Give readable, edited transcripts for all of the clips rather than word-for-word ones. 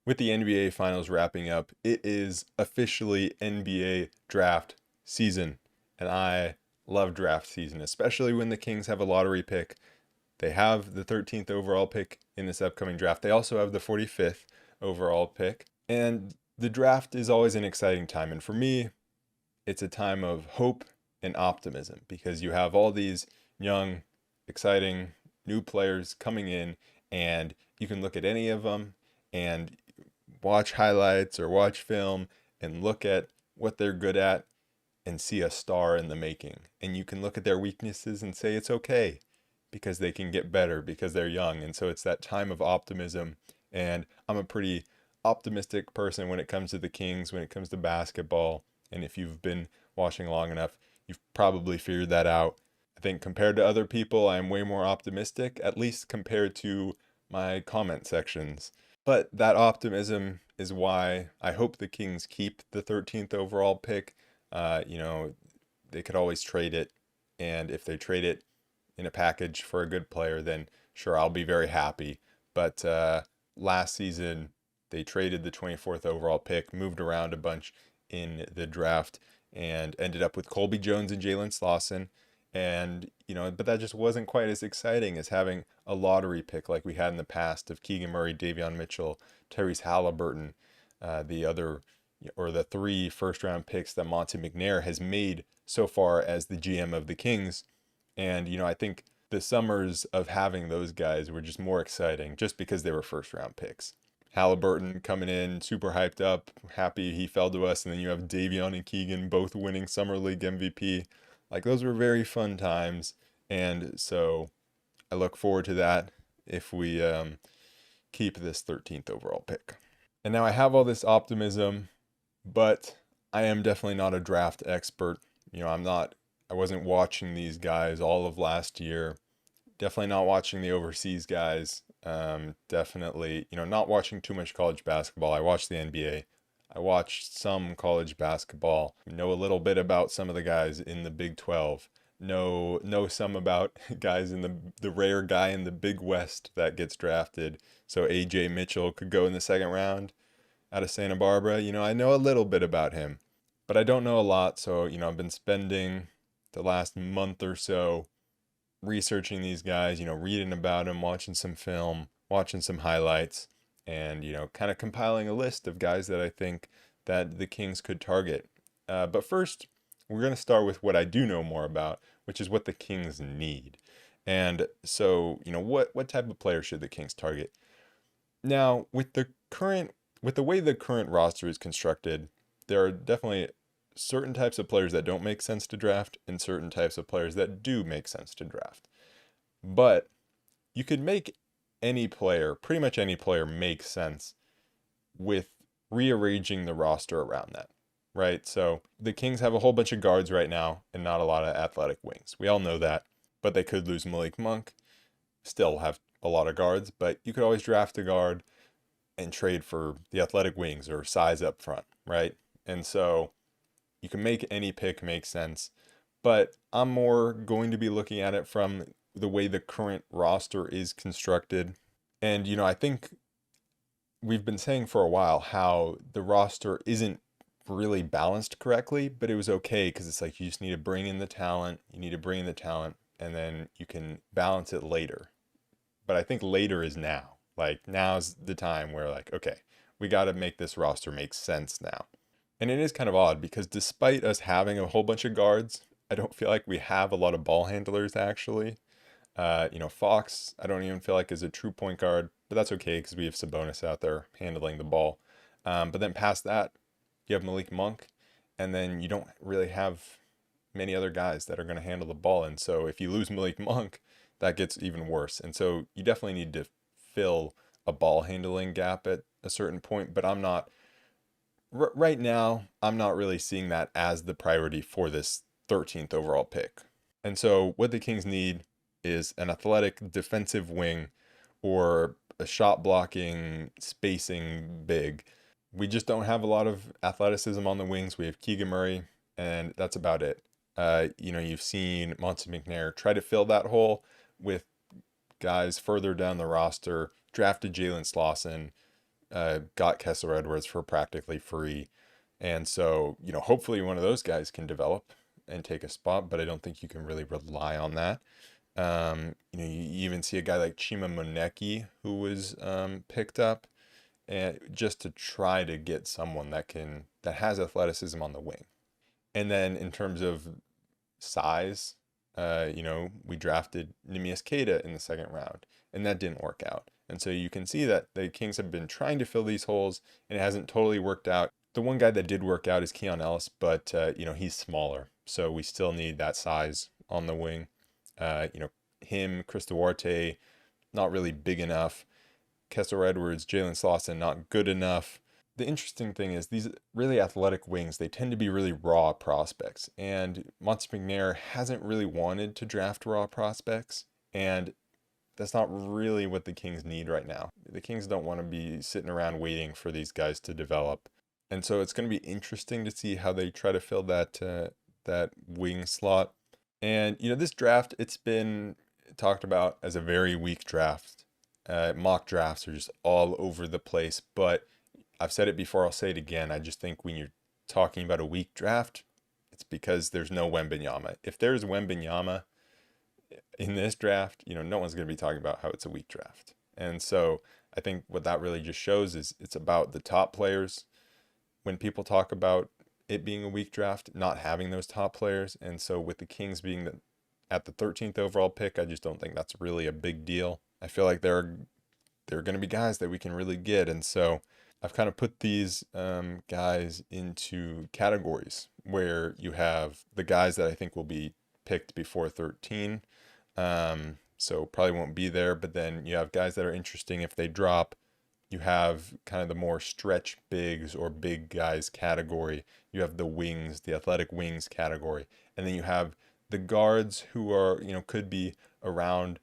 With the NBA Finals wrapping up, it is officially NBA draft season. And I love draft season, especially when the Kings have a lottery pick. They have the 13th overall pick in this upcoming draft. They also have the 45th overall pick. And the draft is always an exciting time. And for me, it's a time of hope and optimism because you have all these young, exciting new players coming in, and you can look at any of them and watch highlights or watch film and look at what they're good at and see a star in the making. And you can look at their weaknesses and say it's okay because they can get better because they're young. And so it's that time of optimism. And I'm a pretty optimistic person when it comes to the Kings, when it comes to basketball. And if you've been watching long enough, you've probably figured that out. I think compared to other people, I'm way more optimistic, at least compared to my comment sections. But that optimism is why I hope the Kings keep the 13th overall pick. You know, they could always trade it. And if they trade it in a package for a good player, then sure, I'll be very happy. But last season, they traded the 24th overall pick, moved around a bunch in the draft, and ended up with Colby Jones and Jalen Slauson. And, you know, but that just wasn't quite as exciting as having a lottery pick like we had in the past of Keegan Murray, Davion Mitchell, Tyrese Halliburton, the other, or the three first round picks that Monte McNair has made so far as the GM of the Kings. And, you know, I think the summers of having those guys were just more exciting just because they were first round picks. Halliburton coming in, super hyped up, happy he fell to us. And then you have Davion and Keegan both winning Summer League MVP. Like, those were very fun times. And so I look forward to that if we keep this 13th overall pick. And now I have all this optimism, but I am definitely not a draft expert. You know, I wasn't watching these guys all of last year. Definitely not watching the overseas guys. Definitely, you know, not watching too much college basketball. I watched the NBA. I watched some college basketball. Know a little bit about some of the guys in the Big 12. Know some about guys in the rare guy in the Big West that gets drafted. So AJ Mitchell could go in the second round out of Santa Barbara. You know, I know a little bit about him, but I don't know a lot. So, you know, I've been spending the last month or so researching these guys, you know, reading about them, watching some film, watching some highlights, and, you know, kind of compiling a list of guys that I think that the Kings could target. But first, we're going to start with what I do know more about, which is what the Kings need. And so, you know, what type of player should the Kings target? Now, with the way the current roster is constructed, there are definitely certain types of players that don't make sense to draft and certain types of players that do make sense to draft. But you could make any player, pretty much any player, make sense with rearranging the roster around that, right? So the Kings have a whole bunch of guards right now and not a lot of athletic wings. We all know that, but they could lose Malik Monk, still have a lot of guards, but you could always draft a guard and trade for the athletic wings or size up front, right? And so you can make any pick make sense, but I'm more going to be looking at it from the way the current roster is constructed. And, you know, I think we've been saying for a while how the roster isn't really balanced correctly, but it was okay because it's like you just need to bring in the talent, and then you can balance it later. But I think later is now. Like, now's the time where, like, okay, we got to make this roster make sense now. And it is kind of odd because despite us having a whole bunch of guards, I don't feel like we have a lot of ball handlers actually. You know, Fox, I don't even feel like is a true point guard, but that's okay because we have Sabonis out there handling the ball. But then past that, you have Malik Monk, and then you don't really have many other guys that are going to handle the ball. And so if you lose Malik Monk, that gets even worse. And so you definitely need to fill a ball handling gap at a certain point, but right now, I'm not really seeing that as the priority for this 13th overall pick. And so what the Kings need is an athletic defensive wing or a shot blocking, spacing big. We just don't have a lot of athleticism on the wings. We have Keegan Murray, and that's about it. You know, you've seen Monte McNair try to fill that hole with guys further down the roster, drafted Jalen Slauson, got Kessler Edwards for practically free. And so, hopefully one of those guys can develop and take a spot, but I don't think you can really rely on that. You even see a guy like Chima Moneki who was picked up, and just to try to get someone that has athleticism on the wing. And then in terms of size, we drafted Nimias Keita in the second round, and that didn't work out. And so you can see that the Kings have been trying to fill these holes, and it hasn't totally worked out. The one guy that did work out is Keon Ellis, but he's smaller, so we still need that size on the wing. Him, Chris Duarte, not really big enough. Kessler Edwards, Jalen Slauson, not good enough. The interesting thing is these really athletic wings, they tend to be really raw prospects. And Monty McNair hasn't really wanted to draft raw prospects. And that's not really what the Kings need right now. The Kings don't want to be sitting around waiting for these guys to develop. And so it's going to be interesting to see how they try to fill that wing slot. And, this draft, it's been talked about as a very weak draft. Mock drafts are just all over the place, but I've said it before, I'll say it again. I just think when you're talking about a weak draft, it's because there's no Wembanyama. If there's Wembanyama in this draft, no one's going to be talking about how it's a weak draft. And so I think what that really just shows is it's about the top players. When people talk about it being a weak draft, not having those top players. And so with the Kings being at the 13th overall pick, I just don't think that's really a big deal. I feel like there are going to be guys that we can really get. And so I've kind of put these guys into categories where you have the guys that I think will be picked before 13. So probably won't be there, but then you have guys that are interesting if they drop. You have kind of the more stretch bigs or big guys category. You have the wings, the athletic wings category. And then you have the guards who are, could be around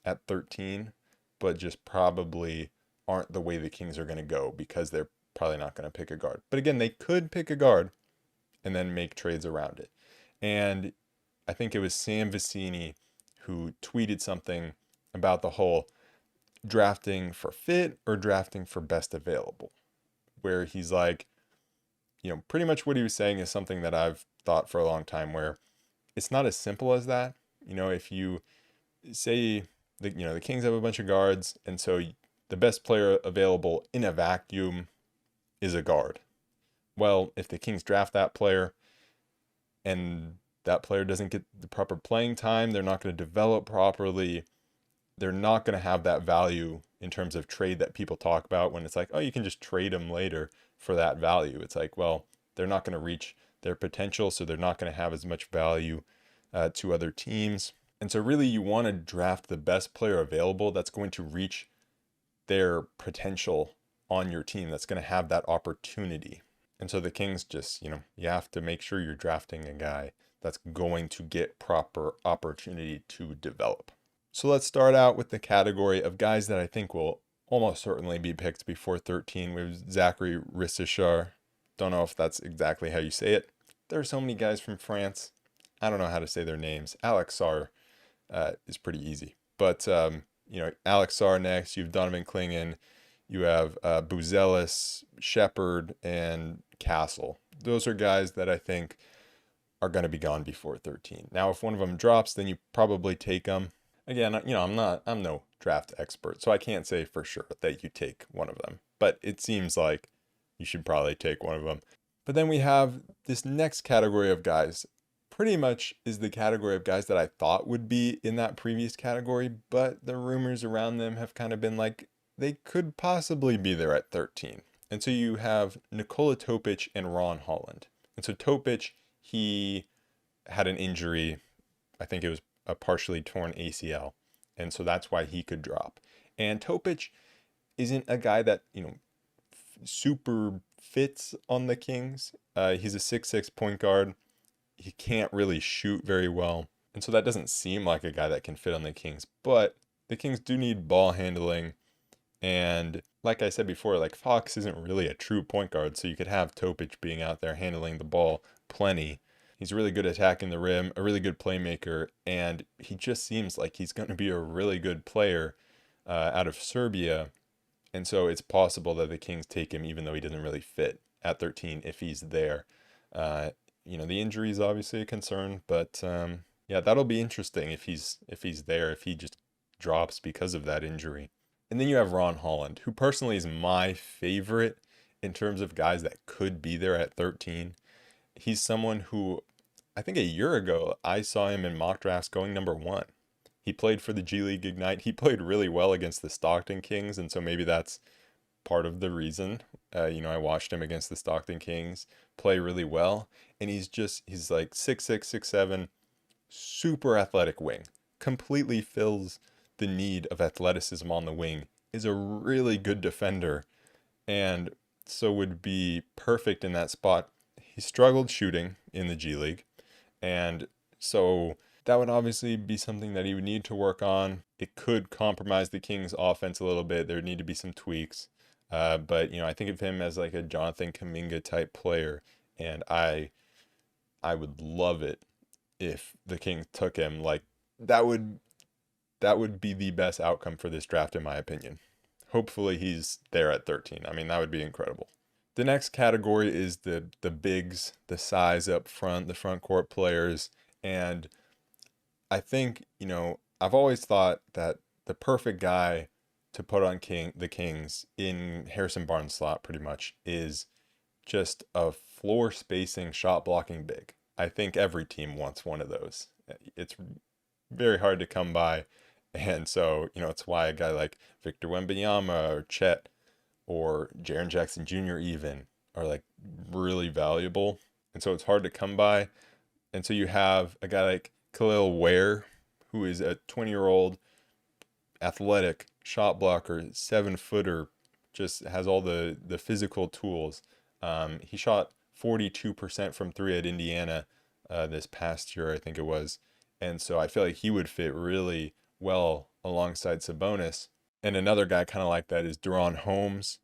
at 13, but just probably aren't the way the Kings are going to go because they're probably not going to pick a guard. But again, they could pick a guard and then make trades around it. And I think it was Sam Vecini who tweeted something about the whole drafting for fit or drafting for best available, where he's like, pretty much what he was saying is something that I've thought for a long time, where it's not as simple as that. If you say the Kings have a bunch of guards, and so the best player available in a vacuum is a guard. Well, if the Kings draft that player and that player doesn't get the proper playing time, they're not going to develop properly, they're not going to have that value in terms of trade that people talk about when it's like, oh, you can just trade them later for that value. It's like, well, they're not going to reach their potential, so they're not going to have as much value to other teams. And so really you want to draft the best player available that's going to reach their potential on your team, that's going to have that opportunity. And so the Kings just, you have to make sure you're drafting a guy that's going to get proper opportunity to develop. So let's start out with the category of guys that I think will almost certainly be picked before 13. We have Zachary Rissachar. Don't know if that's exactly how you say it. There are so many guys from France. I don't know how to say their names. Alex Sarr is pretty easy. But, Alex Sarr next. You have Donovan Clingan. You have Buzelis, Shepard, and Castle. Those are guys that I think are going to be gone before 13. Now, if one of them drops, then you probably take them. Again, I'm no draft expert, so I can't say for sure that you take one of them. But it seems like you should probably take one of them. But then we have this next category of guys. Pretty much is the category of guys that I thought would be in that previous category, but the rumors around them have kind of been like they could possibly be there at 13. And so you have Nikola Topic and Ron Holland. And so Topic, he had an injury. I think it was a partially torn ACL. And so that's why he could drop. And Topic isn't a guy that, super fits on the Kings. He's a 6'6" point guard. He can't really shoot very well. And so that doesn't seem like a guy that can fit on the Kings. But the Kings do need ball handling. And like I said before, like Fox isn't really a true point guard. So you could have Topic being out there handling the ball plenty. He's really good attacking the rim, a really good playmaker. And he just seems like he's going to be a really good player out of Serbia. And so it's possible that the Kings take him even though he doesn't really fit at 13 if he's there. Uh, the injury is obviously a concern, but yeah, that'll be interesting if he's there, if he just drops because of that injury. And then you have Ron Holland, who personally is my favorite in terms of guys that could be there at 13. He's someone who I think a year ago I saw him in mock drafts going number 1. He played for the G League Ignite. He played really well against the Stockton Kings, and so maybe that's part of the reason. I watched him against the Stockton Kings play really well, and he's like 6'6", 6'7", super athletic wing. Completely fills the need of athleticism on the wing. Is a really good defender, and so would be perfect in that spot. He struggled shooting in the G League, and so that would obviously be something that he would need to work on. It could compromise the Kings' offense a little bit. There would need to be some tweaks. But I think of him as like a Jonathan Kuminga type player, and I would love it if the Kings took him. Like that would be the best outcome for this draft, in my opinion. Hopefully he's there at 13. I mean, that would be incredible. The next category is the bigs, the size up front, the front court players. And I think, I've always thought that the perfect guy to put on the Kings in Harrison Barnes' slot pretty much is just a floor spacing shot blocking big. I think every team wants one of those. It's very hard to come by. And so, it's why a guy like Victor Wembanyama or Chet or Jaren Jackson Jr. even are like really valuable. And so it's hard to come by. And so you have a guy like Kel'el Ware, who is a 20-year-old athletic shot blocker, 7-footer, just has all the physical tools. He shot 42% from 3 at Indiana this past year, I think it was. And so I feel like he would fit really well alongside Sabonis. And another guy kind of like that is Deron Holmes,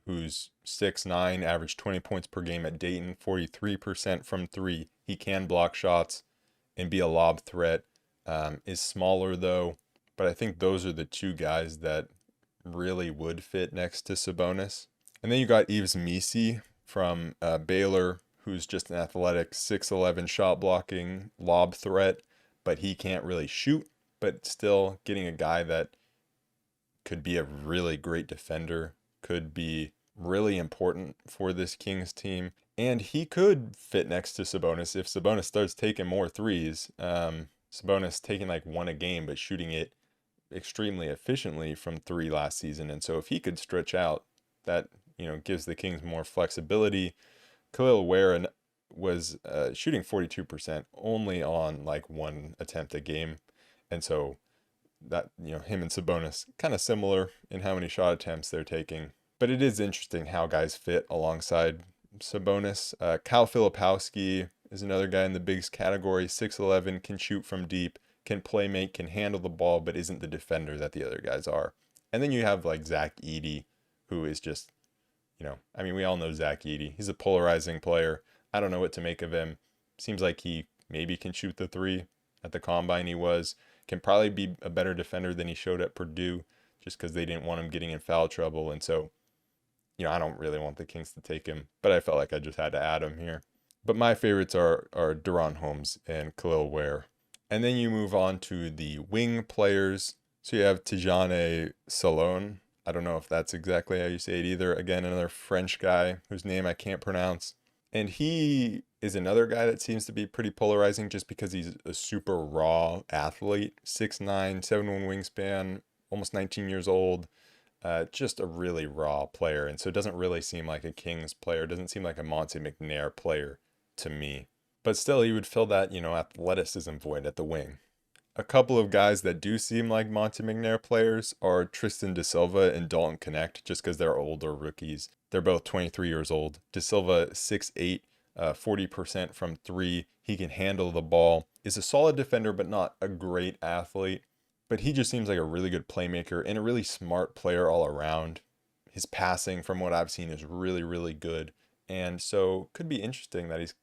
who's 6'9", averaged 20 points per game at Dayton, 43% from 3. He can block shots and be a lob threat. Is smaller though, but I think those are the two guys that really would fit next to Sabonis. And then you got Yves Missi from Baylor, who's just an athletic 6'11" shot blocking lob threat, but he can't really shoot. But still, getting a guy that could be a really great defender could be really important for this Kings team. And he could fit next to Sabonis if Sabonis starts taking more threes. Sabonis taking like 1 a game, but shooting it extremely efficiently from 3 last season. And so if he could stretch out, that gives the Kings more flexibility. Kel'el Ware was shooting 42% only on like 1 attempt a game. And so that, him and Sabonis kind of similar in how many shot attempts they're taking. But it is interesting how guys fit alongside Sabonis. Kyle Filipowski is another guy in the bigs category, 6'11", can shoot from deep, can play make, can handle the ball, but isn't the defender that the other guys are. And then you have like Zach Edey, who is just, we all know Zach Edey. He's a polarizing player. I don't know what to make of him. Seems like he maybe can shoot the 3 at the combine. He can probably be a better defender than he showed at Purdue just because they didn't want him getting in foul trouble. And so, I don't really want the Kings to take him, but I felt like I just had to add him here. But my favorites are Deron Holmes and Kel'el Ware. And then you move on to the wing players. So you have Tijane Salaun. I don't know if that's exactly how you say it either. Again, another French guy whose name I can't pronounce. And he is another guy that seems to be pretty polarizing just because he's a super raw athlete. 6'9", 7'1" wingspan, almost 19 years old. Just a really raw player. And so it doesn't really seem like a Kings player. It doesn't seem like a Monte McNair player to me. But still, he would fill that, athleticism void at the wing. A couple of guys that do seem like Monte McNair players are Tristan da Silva and Dalton Knecht, just because they're older rookies. They're both 23 years old. Da Silva, 6'8", 40% from 3. He can handle the ball. Is a solid defender, but not a great athlete. But he just seems like a really good playmaker and a really smart player all around. His passing, from what I've seen, is really, really good. And so could be interesting that he's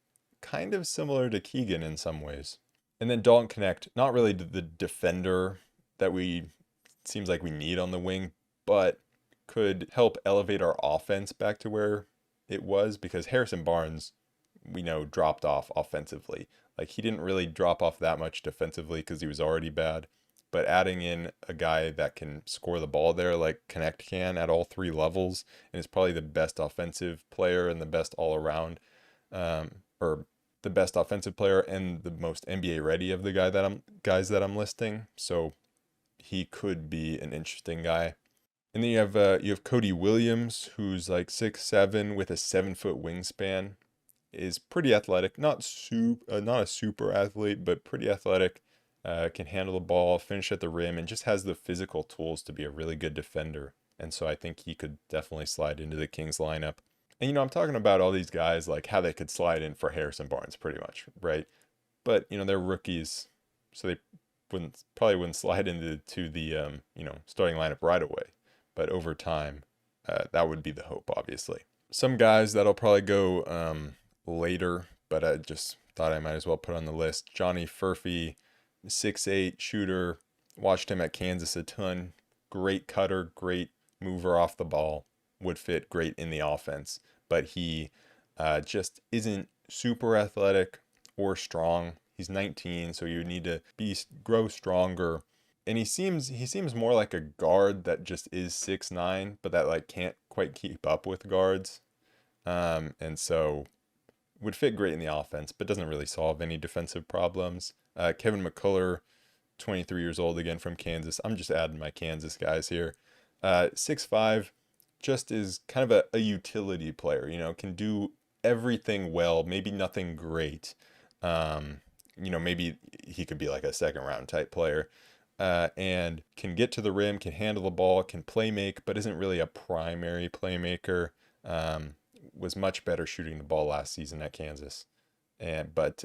kind of similar to Keegan in some ways. And then Dalton Knecht, not really the defender that seems like we need on the wing, but could help elevate our offense back to where it was, because Harrison Barnes, we know, dropped off offensively. Like, he didn't really drop off that much defensively because he was already bad. But adding in a guy that can score the ball there, like Knecht can at all three levels, and is probably the best offensive player and the best all around, or the best offensive player and the most NBA ready of the guys that I'm listing. So he could be an interesting guy. And then you have Cody Williams, who's like 6'7" with a 7-foot wingspan, is pretty athletic, not a super athlete, but pretty athletic. Can handle the ball, finish at the rim, and just has the physical tools to be a really good defender. And so I think he could definitely slide into the Kings lineup. And I'm talking about all these guys, like how they could slide in for Harrison Barnes, pretty much, right? But they're rookies, so they probably wouldn't slide into the starting lineup right away. But over time, that would be the hope, obviously. Some guys that'll probably go later, but I just thought I might as well put on the list. Johnny Furphy, 6'8" shooter. Watched him at Kansas a ton. Great cutter, great mover off the ball. Would fit great in the offense. But he just isn't super athletic or strong. He's 19, so you need to grow stronger. And he seems more like a guard that just is 6'9", but that like can't quite keep up with guards. And so would fit great in the offense, but doesn't really solve any defensive problems. Kevin McCullar, 23 years old, again from Kansas. I'm just adding my Kansas guys here. 6'5", just is kind of a utility player, can do everything well, maybe nothing great. Maybe he could be like a second round type player. And can get to the rim, can handle the ball, can play make, but isn't really a primary playmaker. Was much better shooting the ball last season at Kansas. But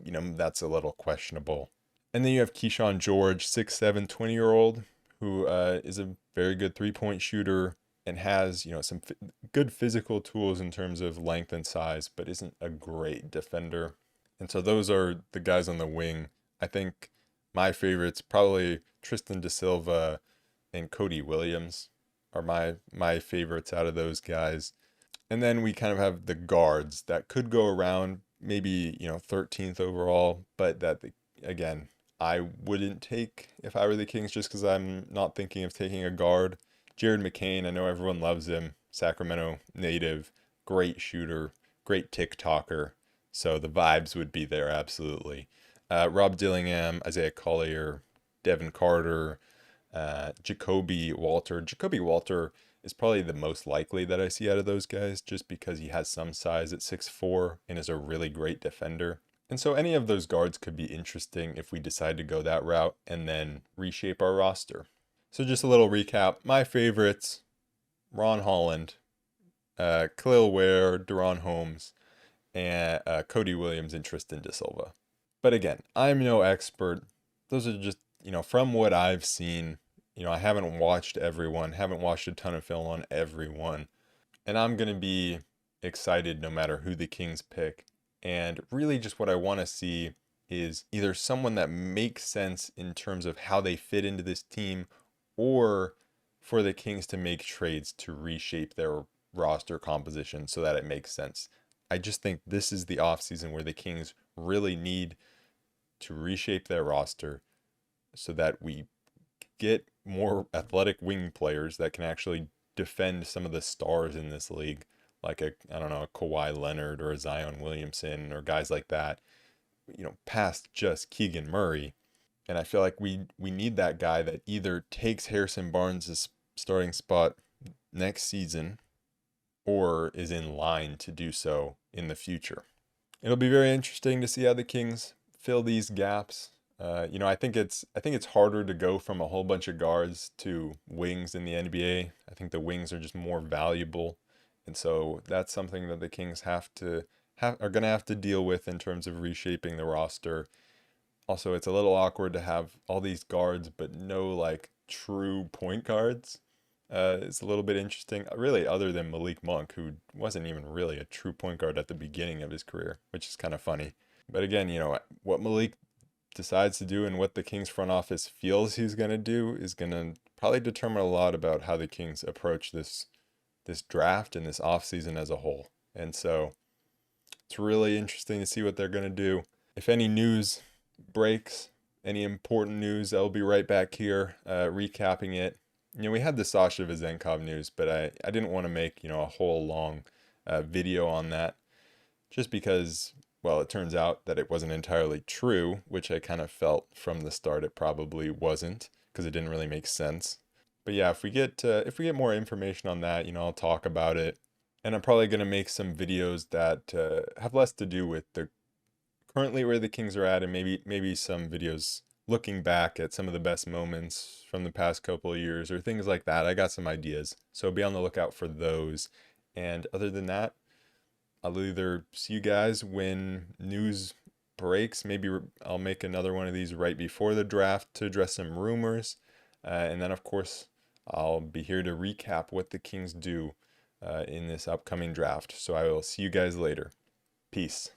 that's a little questionable. And then you have Keyshawn George, 6'7", 20-year-old, who is a very good three-point shooter and has, some good physical tools in terms of length and size, but isn't a great defender. And so those are the guys on the wing. I think my favorites, probably Tristan da Silva and Cody Williams, are my favorites out of those guys. And then we kind of have the guards that could go around, maybe 13th overall, but again, I wouldn't take if I were the Kings, just because I'm not thinking of taking a guard. Jared McCain, I know everyone loves him, Sacramento native, great shooter, great TikToker, so the vibes would be there absolutely. Rob Dillingham, Isaiah Collier, Devin Carter, Jacoby Walter. Jacoby Walter is probably the most likely that I see out of those guys, just because he has some size at 6'4" and is a really great defender. And so any of those guards could be interesting if we decide to go that route and then reshape our roster. So just a little recap. My favorites: Ron Holland, Kel'el Ware, Deron Holmes, and Cody Williams and Tristan da Silva. But again, I'm no expert. Those are just, from what I've seen. I haven't watched everyone, haven't watched a ton of film on everyone. And I'm going to be excited no matter who the Kings pick. And really just what I want to see is either someone that makes sense in terms of how they fit into this team, or for the Kings to make trades to reshape their roster composition so that it makes sense. I just think this is the offseason where the Kings really need to reshape their roster so that we get more athletic wing players that can actually defend some of the stars in this league, like a Kawhi Leonard or a Zion Williamson or guys like that, past just Keegan Murray. And I feel like we need that guy that either takes Harrison Barnes' starting spot next season or is in line to do so in the future. It'll be very interesting to see how the Kings fill these gaps. I think it's harder to go from a whole bunch of guards to wings in the NBA. I think the wings are just more valuable, and so that's something that the Kings are going to have to deal with in terms of reshaping the roster. Also, it's a little awkward to have all these guards but no like true point guards. It's a little bit interesting, really, other than Malik Monk, who wasn't even really a true point guard at the beginning of his career, which is kind of funny. But again, what Malik decides to do and what the Kings front office feels he's going to do is going to probably determine a lot about how the Kings approach this draft and this offseason as a whole. And so it's really interesting to see what they're going to do. If any news breaks, any important news, I'll be right back here recapping it. We had the Sasha Vezenkov news, but I didn't want to make, a whole long video on that just because, well, it turns out that it wasn't entirely true, which I kind of felt from the start it probably wasn't because it didn't really make sense. But yeah, if we get more information on that, I'll talk about it. And I'm probably going to make some videos that have less to do with the currently where the Kings are at, and maybe some videos looking back at some of the best moments from the past couple of years or things like that. I got some ideas, so be on the lookout for those. And other than that, I'll either see you guys when news breaks. Maybe I'll make another one of these right before the draft to address some rumors. And then, of course, I'll be here to recap what the Kings do in this upcoming draft. So I will see you guys later. Peace.